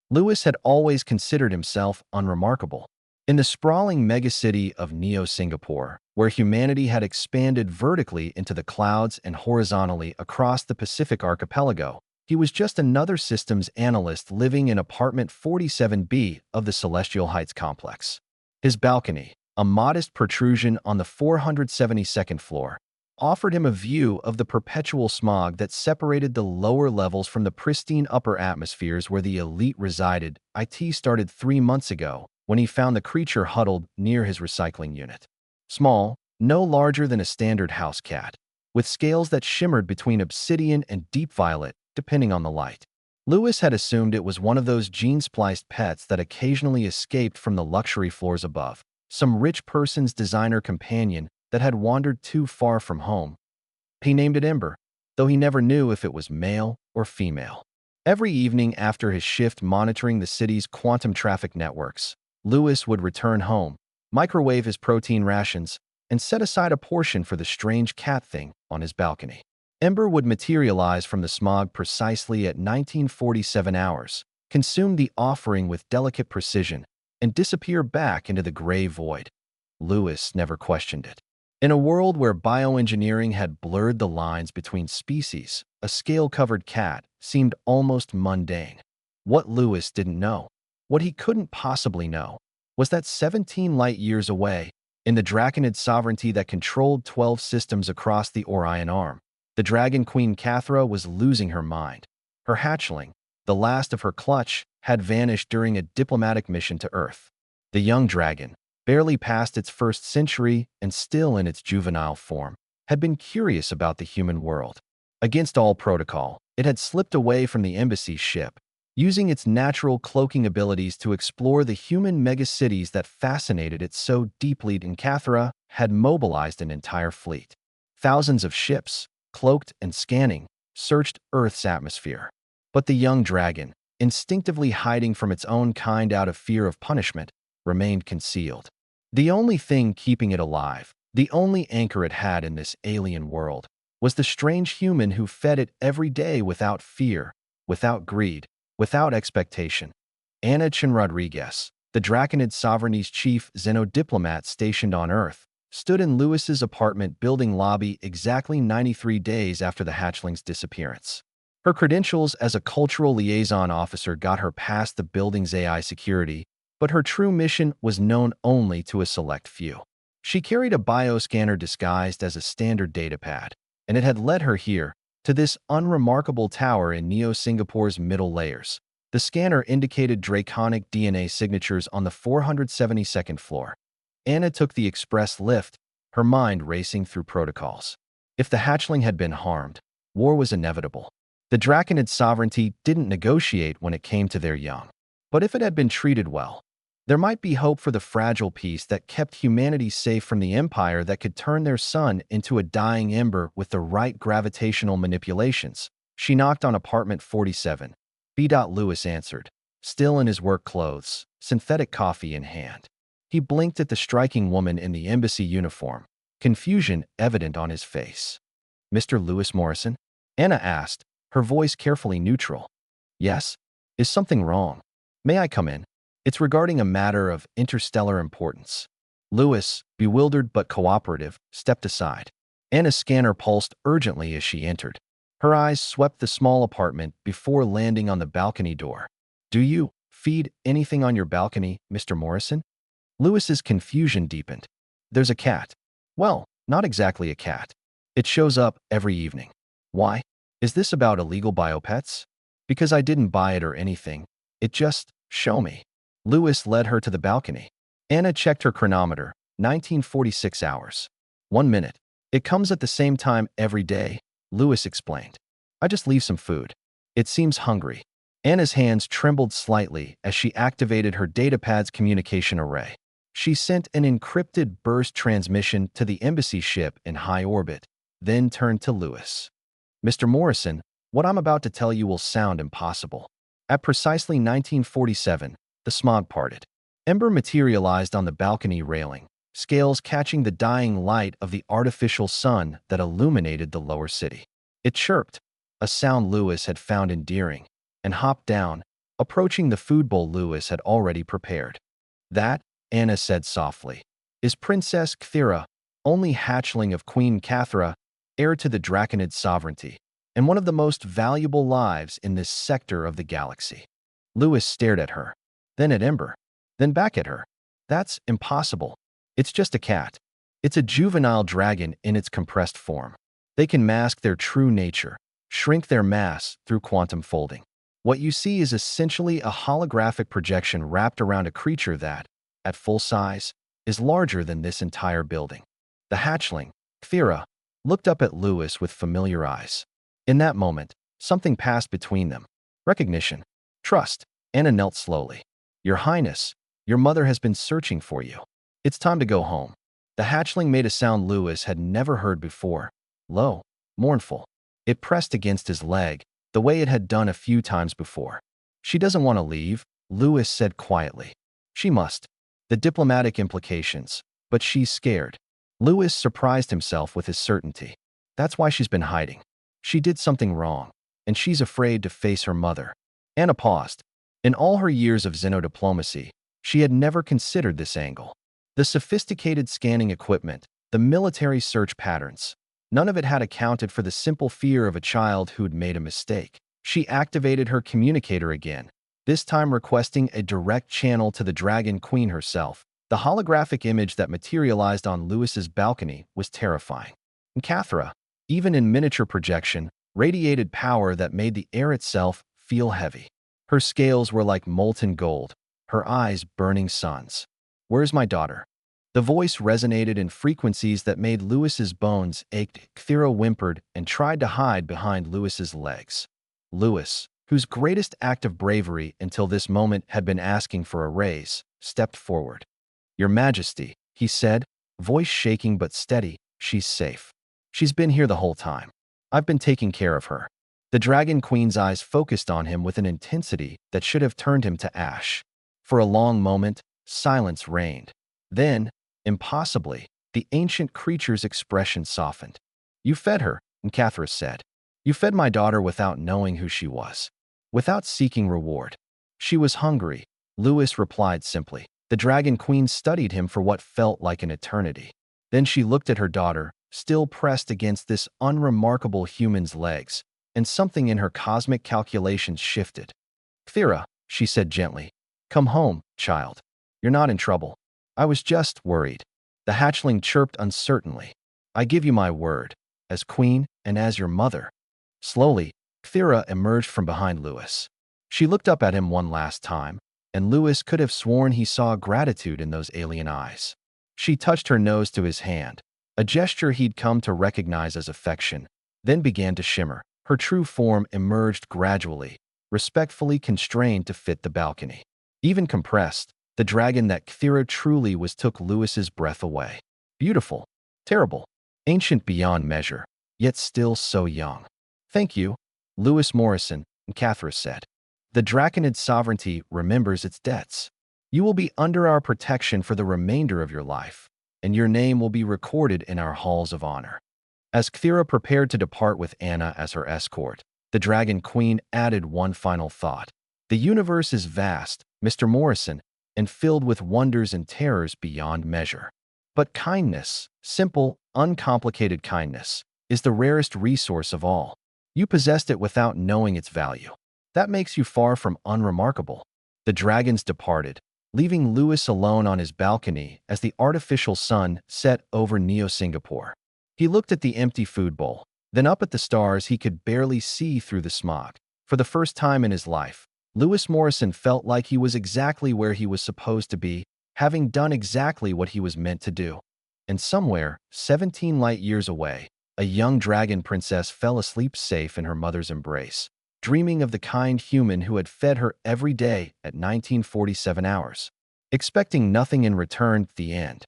Lewis had always considered himself unremarkable. In the sprawling megacity of Neo-Singapore, where humanity had expanded vertically into the clouds and horizontally across the Pacific archipelago, he was just another systems analyst living in apartment 47B of the Celestial Heights complex. His balcony, a modest protrusion on the 472nd floor, offered him a view of the perpetual smog that separated the lower levels from the pristine upper atmospheres where the elite resided. It started 3 months ago, when he found the creature huddled near his recycling unit. Small, no larger than a standard house cat, with scales that shimmered between obsidian and deep violet, depending on the light. Lewis had assumed it was one of those gene-spliced pets that occasionally escaped from the luxury floors above, some rich person's designer companion that had wandered too far from home. He named it Ember, though he never knew if it was male or female. Every evening after his shift monitoring the city's quantum traffic networks, Lewis would return home, microwave his protein rations, and set aside a portion for the strange cat thing on his balcony. Ember would materialize from the smog precisely at 1947 hours, consume the offering with delicate precision, and disappear back into the gray void. Lewis never questioned it. In a world where bioengineering had blurred the lines between species, a scale-covered cat seemed almost mundane. What Lewis didn't know, what he couldn't possibly know, was that 17 light-years away, in the Draconid sovereignty that controlled 12 systems across the Orion Arm, the Dragon Queen Cathra was losing her mind. Her hatchling, the last of her clutch, had vanished during a diplomatic mission to Earth. The young dragon, barely past its first century and still in its juvenile form, had been curious about the human world. Against all protocol, it had slipped away from the embassy's ship, using its natural cloaking abilities to explore the human megacities that fascinated it so deeply. And Cathra had mobilized an entire fleet. Thousands of ships, cloaked and scanning, searched Earth's atmosphere. But the young dragon, instinctively hiding from its own kind out of fear of punishment, remained concealed. The only thing keeping it alive, the only anchor it had in this alien world, was the strange human who fed it every day without fear, without greed, without expectation. Ana Chin Rodriguez, the Draconid sovereignty's chief xenodiplomat stationed on Earth, stood in Lewis's apartment building lobby exactly 93 days after the hatchling's disappearance. Her credentials as a cultural liaison officer got her past the building's AI security, but her true mission was known only to a select few. She carried a bioscanner disguised as a standard datapad, and it had led her here, to this unremarkable tower in Neo-Singapore's middle layers. The scanner indicated draconic DNA signatures on the 472nd floor. Anna took the express lift, her mind racing through protocols. If the hatchling had been harmed, war was inevitable. The Draconid sovereignty didn't negotiate when it came to their young. But if it had been treated well, there might be hope for the fragile peace that kept humanity safe from the empire that could turn their sun into a dying ember with the right gravitational manipulations. She knocked on apartment 47. B. Lewis answered, still in his work clothes, synthetic coffee in hand. He blinked at the striking woman in the embassy uniform, confusion evident on his face. Mr. Lewis Morrison? Anna asked, her voice carefully neutral. Yes? Is something wrong? May I come in? It's regarding a matter of interstellar importance. Lewis, bewildered but cooperative, stepped aside. Anna's scanner pulsed urgently as she entered. Her eyes swept the small apartment before landing on the balcony door. Do you feed anything on your balcony, Mr. Morrison? Lewis's confusion deepened. There's a cat. Well, not exactly a cat. It shows up every evening. Why? Is this about illegal biopets? Because I didn't buy it or anything. It just, show me. Lewis led her to the balcony. Anna checked her chronometer, 1946 hours. 1 minute. It comes at the same time every day, Lewis explained. I just leave some food. It seems hungry. Anna's hands trembled slightly as she activated her datapad's communication array. She sent an encrypted burst transmission to the embassy ship in high orbit, then turned to Lewis. Mr. Morrison, what I'm about to tell you will sound impossible. At precisely 1947, the smog parted. Ember materialized on the balcony railing, scales catching the dying light of the artificial sun that illuminated the lower city. It chirped, a sound Lewis had found endearing, and hopped down, approaching the food bowl Lewis had already prepared. "That," Anna said softly, "is Princess Kthira, only hatchling of Queen Cathra, heir to the Draconid sovereignty, and one of the most valuable lives in this sector of the galaxy." Lewis stared at her, then at Ember, then back at her. "That's impossible. It's just a cat. It's a juvenile dragon in its compressed form. They can mask their true nature, shrink their mass through quantum folding. What you see is essentially a holographic projection wrapped around a creature that, at full size, is larger than this entire building." The hatchling, Kthira, looked up at Lewis with familiar eyes. In that moment, something passed between them. Recognition. Trust. Anna knelt slowly. "Your Highness, your mother has been searching for you. It's time to go home." The hatchling made a sound Lewis had never heard before. Low, mournful. It pressed against his leg, the way it had done a few times before. "She doesn't want to leave," Lewis said quietly. "She must. The diplomatic implications. But she's scared." Lewis surprised himself with his certainty. "That's why she's been hiding. She did something wrong, and she's afraid to face her mother." Anna paused. In all her years of xenodiplomacy, she had never considered this angle. The sophisticated scanning equipment, the military search patterns, none of it had accounted for the simple fear of a child who'd made a mistake. She activated her communicator again, this time requesting a direct channel to the Dragon Queen herself. The holographic image that materialized on Lewis's balcony was terrifying. And Cathra, even in miniature projection, radiated power that made the air itself feel heavy. Her scales were like molten gold, her eyes burning suns. "Where's my daughter?" The voice resonated in frequencies that made Lewis's bones ache. Kthira whimpered and tried to hide behind Lewis's legs. Lewis, whose greatest act of bravery until this moment had been asking for a raise, stepped forward. "Your Majesty," he said, voice shaking but steady, "she's safe. She's been here the whole time. I've been taking care of her." The Dragon Queen's eyes focused on him with an intensity that should have turned him to ash. For a long moment, silence reigned. Then, impossibly, the ancient creature's expression softened. "You fed her," Cathra said. "You fed my daughter without knowing who she was, without seeking reward." "She was hungry," Lewis replied simply. The Dragon Queen studied him for what felt like an eternity. Then she looked at her daughter, still pressed against this unremarkable human's legs, and something in her cosmic calculations shifted. "Kthira," she said gently, "come home, child. You're not in trouble." "I was just worried." The hatchling chirped uncertainly. "I give you my word, as queen and as your mother." Slowly, Kthira emerged from behind Lewis. She looked up at him one last time, and Lewis could have sworn he saw gratitude in those alien eyes. She touched her nose to his hand, a gesture he'd come to recognize as affection, then began to shimmer. Her true form emerged gradually, respectfully constrained to fit the balcony. Even compressed, the dragon that Kthira truly was took Lewis's breath away. Beautiful, terrible, ancient beyond measure, yet still so young. "Thank you," Lewis Morrison, Cathra said. "The Draconid sovereignty remembers its debts. You will be under our protection for the remainder of your life, and your name will be recorded in our halls of honor." As Kthira prepared to depart with Anna as her escort, the Dragon Queen added one final thought. "The universe is vast, Mr. Morrison, and filled with wonders and terrors beyond measure. But kindness, simple, uncomplicated kindness, is the rarest resource of all. You possessed it without knowing its value. That makes you far from unremarkable." The dragons departed, leaving Lewis alone on his balcony as the artificial sun set over Neo-Singapore. He looked at the empty food bowl, then up at the stars he could barely see through the smog. For the first time in his life, Lewis Morrison felt like he was exactly where he was supposed to be, having done exactly what he was meant to do. And somewhere, 17 light years away, a young dragon princess fell asleep safe in her mother's embrace, dreaming of the kind human who had fed her every day at 1947 hours. Expecting nothing in return, the end.